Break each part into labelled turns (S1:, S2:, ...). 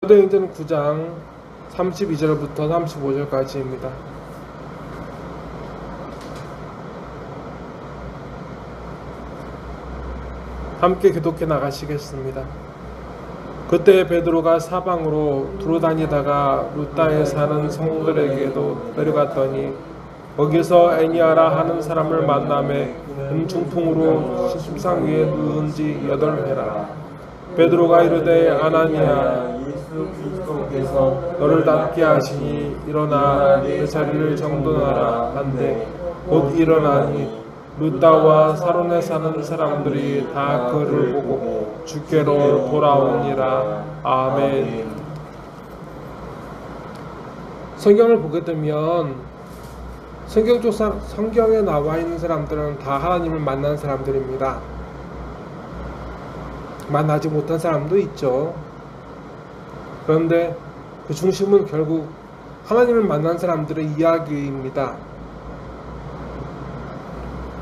S1: 사도행전 9장 32절부터 35절까지입니다. 함께 교독해 나가시겠습니다. 그때 베드로가 사방으로 두루다니다가 루다에 사는 성도들에게도 내려갔더니 거기서 애니아라 하는 사람을 만남에 중풍으로 십상 위에 누운 지 8회라. 베드로가 이르되 아나니아 예수 그리스도께서 너를 낫게 하시니 일어나 내 자리를 정돈하라 한데 곧 일어나니 루다와 사론에 사는 사람들이 다 그를 보고 주께로 돌아오니라. 아멘. 성경을 보게 되면 성경에 나와 있는 사람들은 다 하나님을 만난 사람들입니다. 만나지 못한 사람도 있죠. 그런데 그 중심은 결국 하나님을 만난 사람들의 이야기입니다.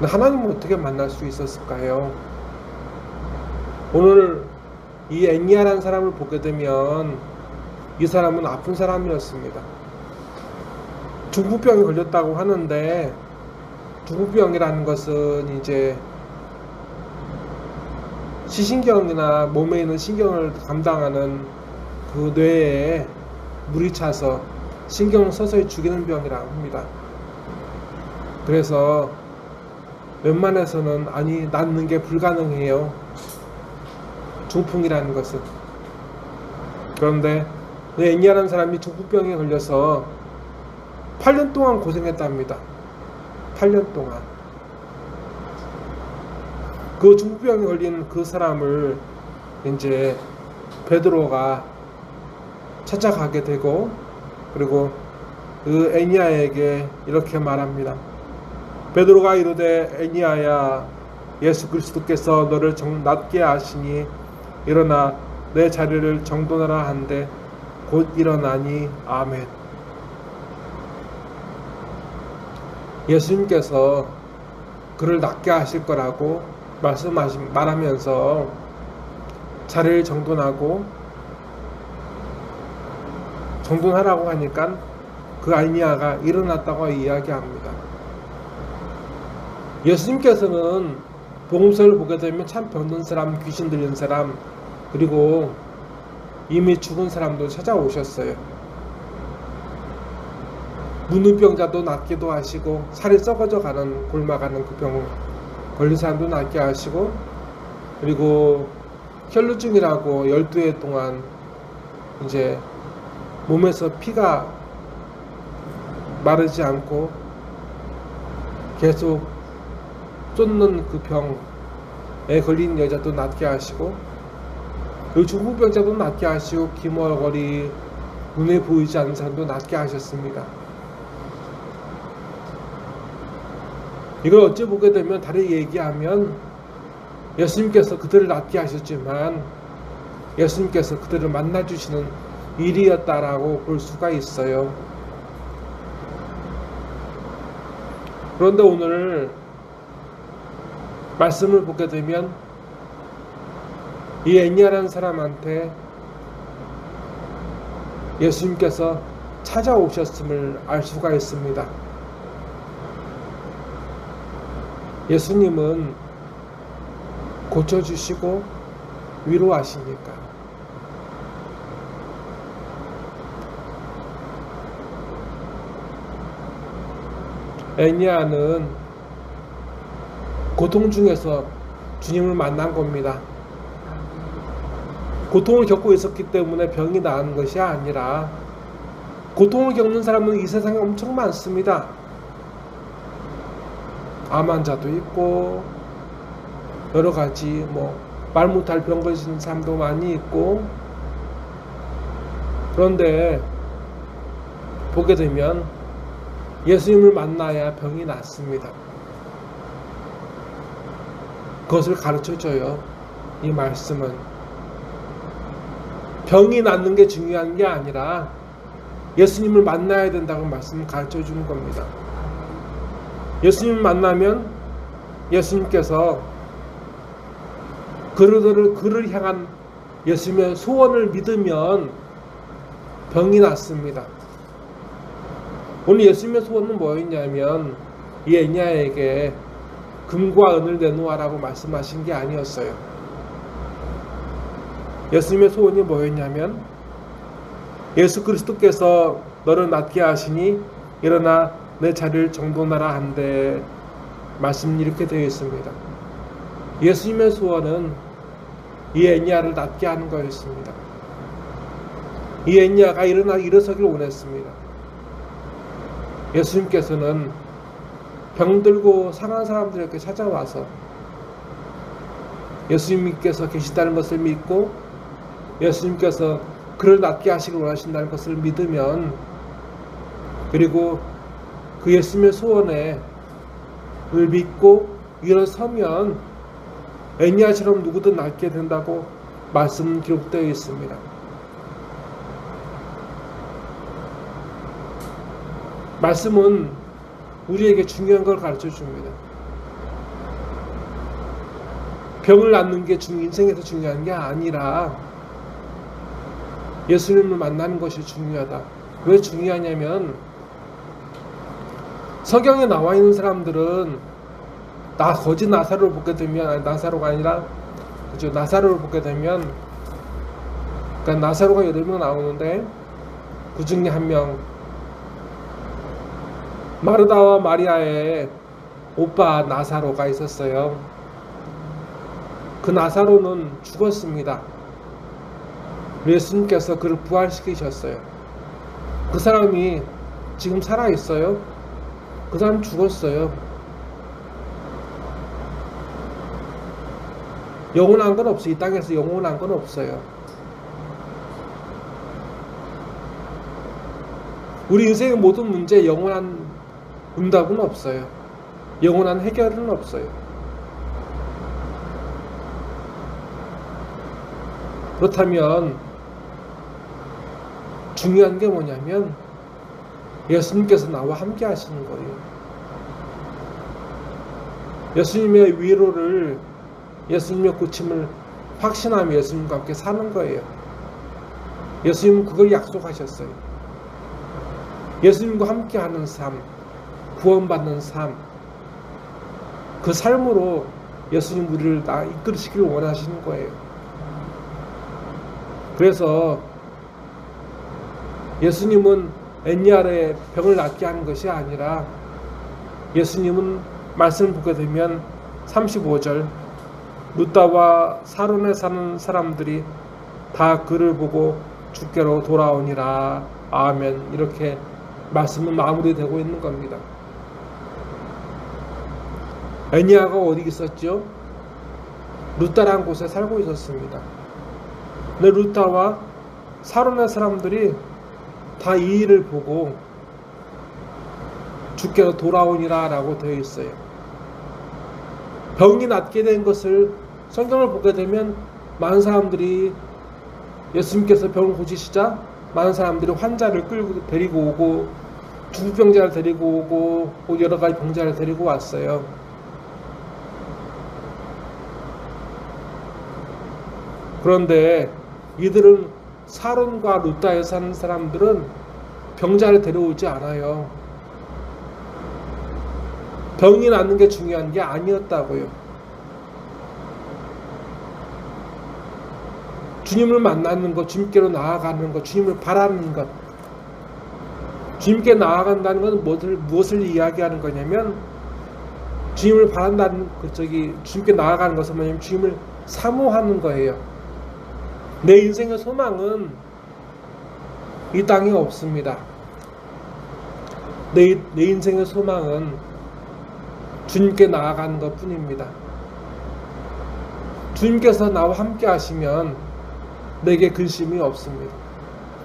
S1: 하나님을 어떻게 만날 수 있었을까요? 오늘 이 애니아라는 사람을 보게 되면 이 사람은 아픈 사람이었습니다. 중풍병에 걸렸다고 하는데, 중풍병이라는 것은 이제 시신경이나 몸에 있는 신경을 감당하는 그 뇌에 물이 차서 신경을 서서히 죽이는 병이라고 합니다. 그래서 웬만해서는 낫는 게 불가능해요. 중풍이라는 것은. 그런데 애니아라는 사람이 중풍병에 걸려서 8년 동안 고생했답니다. 8년 동안. 그 중풍병에 걸린 그 사람을 이제 베드로가 찾아가게 되고, 그리고 그 애니아에게 이렇게 말합니다. 베드로가 이르되 애니아야 예수 그리스도께서 너를 낫게 하시니 일어나 내 자리를 정돈하라 한데 곧 일어나니. 아멘. 예수님께서 그를 낫게 하실 거라고 말하면서 자리를 정돈하라고 하니까 그 애니아가 일어났다고 이야기합니다. 예수님께서는 복음서를 보게 되면 참 병든 사람, 귀신 들린 사람, 그리고 이미 죽은 사람도 찾아오셨어요. 문둥병자도 낫기도 하시고, 살이 썩어져 가는, 곪아가는 그 병 걸린 사람도 낫게 하시고, 그리고 혈루증이라고 12해 동안 이제 몸에서 피가 마르지 않고 계속 쫓는 그 병에 걸린 여자도 낫게 하시고, 그리고 중풍병자도 낫게 하시고, 기머거리 눈에 보이지 않는 사람도 낫게 하셨습니다. 이걸 어찌 보게 되면 다르게 얘기하면 예수님께서 그들을 낫게 하셨지만 예수님께서 그들을 만나주시는 일이었다라고 볼 수가 있어요. 그런데 오늘 말씀을 보게 되면 이 애니아라는 사람한테 예수님께서 찾아오셨음을 알 수가 있습니다. 예수님은 고쳐주시고 위로하시니까. 애니아는 고통 중에서 주님을 만난 겁니다. 고통을 겪고 있었기 때문에 병이 나은 것이 아니라, 고통을 겪는 사람은 이 세상에 엄청 많습니다. 암 환자도 있고, 여러 가지 말 못할 병 걸리는 사람도 많이 있고, 그런데 보게 되면 예수님을 만나야 병이 낫습니다. 그것을 가르쳐줘요. 이 말씀은 병이 낫는 게 중요한 게 아니라 예수님을 만나야 된다고 말씀을 가르쳐주는 겁니다. 예수님을 만나면 예수님께서 그를 향한 예수님의 소원을 믿으면 병이 났습니다. 오늘 예수님의 소원은 뭐였냐면 이 애냐에게 금과 은을 내놓아라고 말씀하신 게 아니었어요. 예수님의 소원이 뭐였냐면 예수 그리스도께서 너를 낫게 하시니 일어나 내 자리를 정돈하라 한데 말씀 이렇게 되어 있습니다. 예수님의 소원은 이 애냐를 낫게 하는 거였습니다. 이 애냐가 일어서길 원했습니다. 예수님께서는 병들고 상한 사람들에게 찾아와서 예수님께서 계시다는 것을 믿고 예수님께서 그를 낫게 하시길 원하신다는 것을 믿으면, 그리고 그 예수님의 소원에 을 믿고 일어서면 애니아처럼 누구든 낫게 된다고 말씀 기록되어 있습니다. 말씀은 우리에게 중요한 걸 가르쳐 줍니다. 병을 낫는 게 인생에서 중요한 게 아니라 예수님을 만나는 것이 중요하다. 왜 중요하냐면 성경에 나와 있는 사람들은 거지 나사로를 보게 되면, 나사로가 아니라 그죠, 나사로를 보게 되면, 그러니까 나사로가 8명 나오는데 그 중에 한 명, 마르다와 마리아의 오빠 나사로가 있었어요. 그 나사로는 죽었습니다. 예수님께서 그를 부활시키셨어요. 그 사람이 지금 살아있어요? 그 사람 죽었어요. 영원한 건 없어요. 이 땅에서 영원한 건 없어요. 우리 인생의 모든 문제에 영원한 응답은 없어요. 영원한 해결은 없어요. 그렇다면 중요한 게 뭐냐면 예수님께서 나와 함께 하시는 거예요. 예수님의 위로를, 예수님의 고침을 확신하며 예수님과 함께 사는 거예요. 예수님은 그걸 약속하셨어요. 예수님과 함께 하는 삶, 구원받는 삶, 그 삶으로 예수님 우리를 이끌으시길 원하시는 거예요. 그래서 예수님은 애니아의 병을 낫게 하는 것이 아니라, 예수님은 말씀을 보게 되면 35절, 루다와 사론에 사는 사람들이 다 그를 보고 주께로 돌아오니라. 아멘. 이렇게 말씀은 마무리되고 있는 겁니다. 애니아가 어디 있었죠? 루다라는 곳에 살고 있었습니다. 근데 루다와 사론의 사람들이 다 이 일을 보고 주께로 돌아오니라 라고 되어 있어요. 병이 낫게 된 것을 성경을 보게 되면 많은 사람들이, 예수님께서 병을 고치시자 많은 사람들이 환자를 데리고 오고, 중풍병자를 데리고 오고, 여러 가지 병자를 데리고 왔어요. 그런데 이들은, 사론과 루다에 사는 사람들은 병자를 데려오지 않아요. 병이 낫는 게 중요한 게 아니었다고요. 주님을 만나는 것, 주님께로 나아가는 것, 주님을 바라는 것. 주님께 나아간다는 것은 무엇을 이야기하는 거냐면, 주님을 바란다는 주님께 나아가는 것은 뭐냐면 주님을 사모하는 거예요. 내 인생의 소망은 이 땅에 없습니다. 내 인생의 소망은 주님께 나아가는 것 뿐입니다. 주님께서 나와 함께 하시면 내게 근심이 없습니다.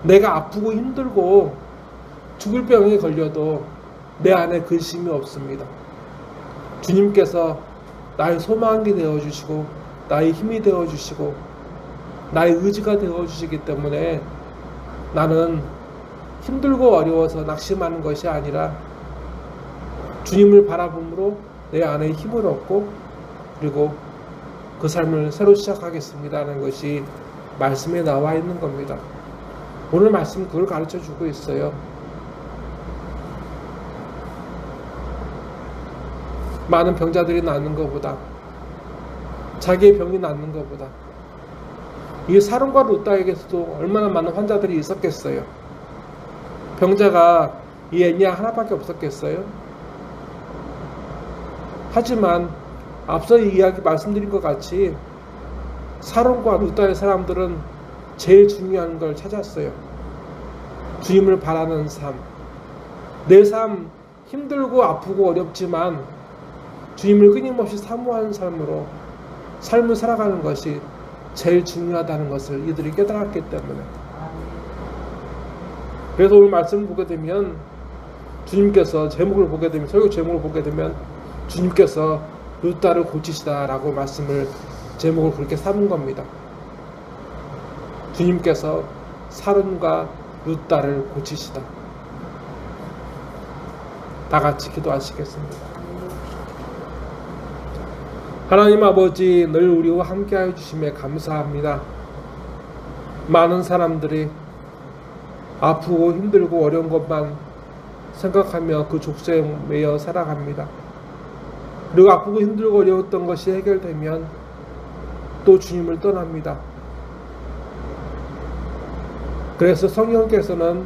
S1: 내가 아프고 힘들고 죽을 병에 걸려도 내 안에 근심이 없습니다. 주님께서 나의 소망이 되어주시고, 나의 힘이 되어주시고, 나의 의지가 되어주시기 때문에 나는 힘들고 어려워서 낙심하는 것이 아니라 주님을 바라봄으로 내 안에 힘을 얻고, 그리고 그 삶을 새로 시작하겠습니다 하는 것이 말씀에 나와 있는 겁니다. 오늘 말씀 그걸 가르쳐 주고 있어요. 많은 병자들이 낫는 것보다, 자기의 병이 낫는 것보다, 이 사론과 룻다에게서도 얼마나 많은 환자들이 있었겠어요. 병자가 이 애니야 하나밖에 없었겠어요. 하지만 앞서 이야기 말씀드린 것 같이 사론과 룻다의 사람들은 제일 중요한 걸 찾았어요. 주님을 바라는 삶. 내 삶 힘들고 아프고 어렵지만 주님을 끊임없이 사모하는 삶으로 삶을 살아가는 것이 제일 중요하다는 것을 이들이 깨달았기 때문에. 그래서 오늘 말씀을 보게 되면 주님께서 제목을 보게 되면, 설교 제목을 보게 되면 주님께서 룻다를 고치시다라고 말씀을, 제목을 그렇게 삼은 겁니다. 주님께서 사론과 룻다를 고치시다. 다 같이 기도하시겠습니다. 하나님 아버지, 늘 우리와 함께하여 주심에 감사합니다. 많은 사람들이 아프고 힘들고 어려운 것만 생각하며 그 족쇄에 매여 살아갑니다. 그리고 아프고 힘들고 어려웠던 것이 해결되면 또 주님을 떠납니다. 그래서 성령께서는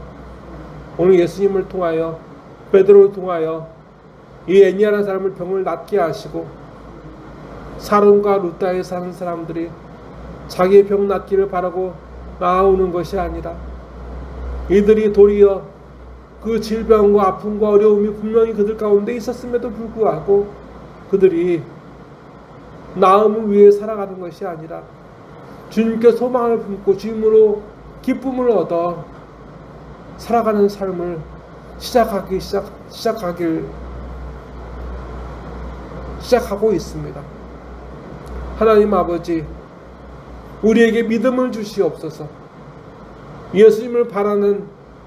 S1: 오늘 예수님을 통하여, 베드로를 통하여 이 애니아라는 사람을 병을 낫게 하시고, 사론과 룻다에 사는 사람들이 자기의 병 낫기를 바라고 나아오는 것이 아니라 이들이 도리어 그 질병과 아픔과 어려움이 분명히 그들 가운데 있었음에도 불구하고 그들이 나음을 위해 살아가는 것이 아니라 주님께 소망을 품고 주님으로 기쁨을 얻어 살아가는 삶을 시작하고 있습니다. 하나님 아버지, 우리에게 믿음을 주시옵소서. 예수님을 바라는,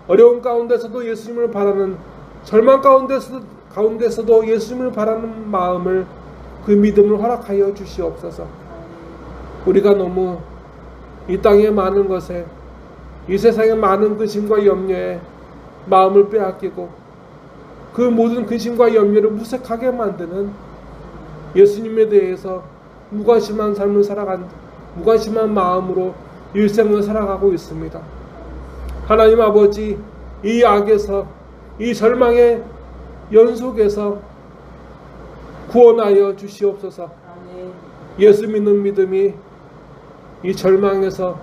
S1: 어려운 가운데서도 예수님을 바라는, 절망 가운데서도 예수님을 바라는 마음을, 그 믿음을 허락하여 주시옵소서. 우리가 너무 이 땅의 많은 것에, 이 세상의 많은 근심과 염려에 마음을 빼앗기고 그 모든 근심과 염려를 무색하게 만드는 예수님에 대해서 무관심한 삶을 무관심한 마음으로 일생을 살아가고 있습니다. 하나님 아버지, 이 악에서, 이 절망의 연속에서 구원하여 주시옵소서. 예수 믿는 믿음이 이 절망에서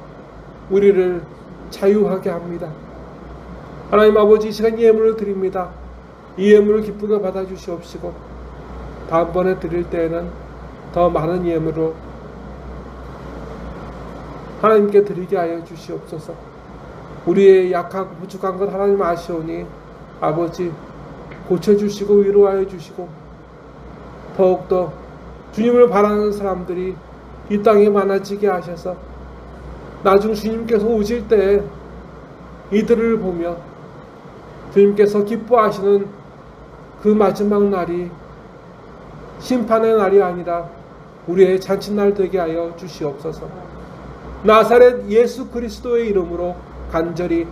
S1: 우리를 자유하게 합니다. 하나님 아버지, 이 시간 예물을 드립니다. 이 예물을 기쁘게 받아주시옵시고 다음번에 드릴 때에는 더 많은 예물로 하나님께 드리게 하여 주시옵소서. 우리의 약하고 부족한 것 하나님 아시오니 아버지, 고쳐주시고 위로하여 주시고 더욱더 주님을 바라는 사람들이 이 땅에 많아지게 하셔서 나중 주님께서 오실 때 이들을 보며 주님께서 기뻐하시는 그 마지막 날이 심판의 날이 아니라 우리의 잔칫날 되게 하여 주시옵소서. 나사렛 예수 그리스도의 이름으로 간절히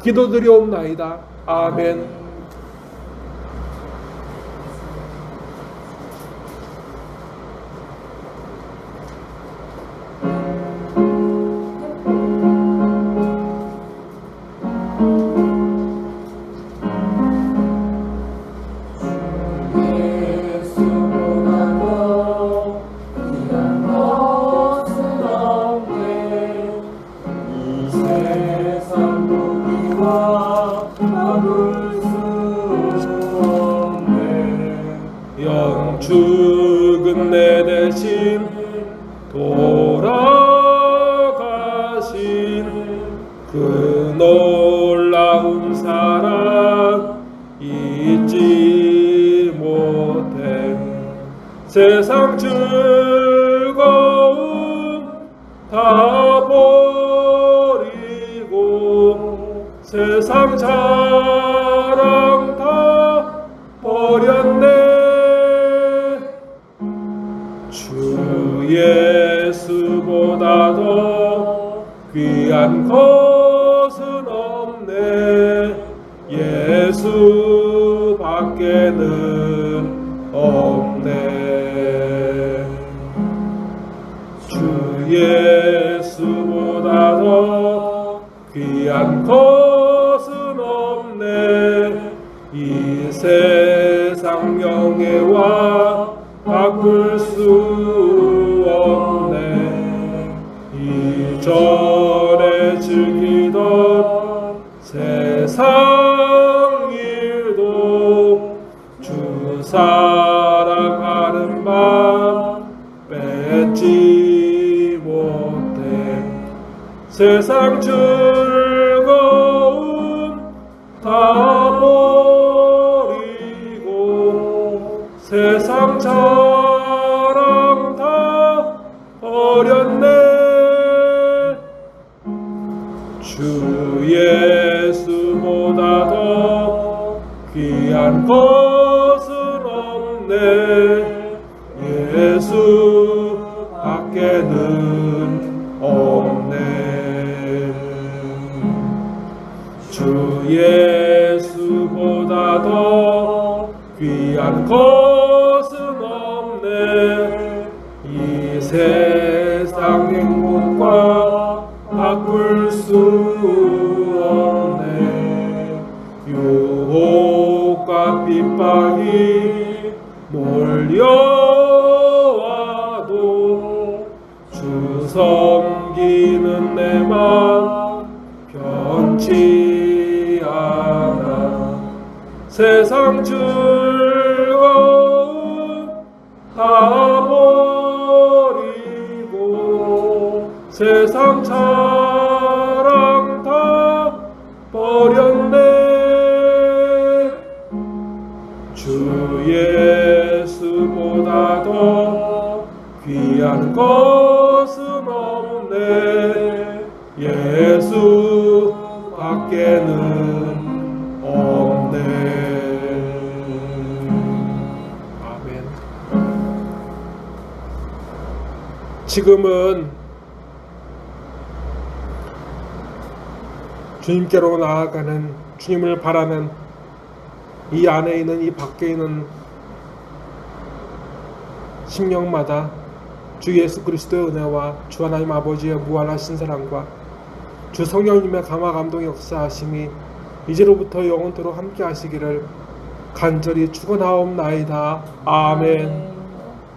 S1: 기도드리옵나이다. 아멘. 죽은 내 대신 돌아가신 그 놀라운 사랑 잊지 못해. 세상 즐거움 다 버리고 세상 자랑 다 버렸네. 주 예수보다 더 귀한 것은 없네. 예수 밖에는 없네. 주 예수보다 더 귀한 것은 없네. 이 세상 명예와 바꿀 수 없네. 이전에 즐기던 세상 일도 주 사랑하는 맘 뺏지 못해. 세상 즐거움 다 버리고 세상 자랑 다 버렸네. 주 예수보다 더 귀한 것은 없네. 예수 밖에는 없네. 주 예수보다 더 귀한 것은 없네. 이 세상 행복과 바꿀 수 없네. 유혹과 핍박이 몰려와도 주 섬기는 내 맘 변치 않아. 세상 즐거움 다 버리고 세상 자랑 다 버렸네. 주 예수보다 더 귀한 것은 없네. 예수 밖에는 없네. 아멘. 지금은 주님께로 나아가는, 주님을 바라는 이 안에 있는, 이 밖에 있는 심령마다 주 예수 그리스도의 은혜와 주 하나님 아버지의 무한하신 사랑과 주 성령님의 감화 감동의 역사하심이 이제로부터 영원토록 함께 하시기를 간절히 축원하옵나이다. 아멘.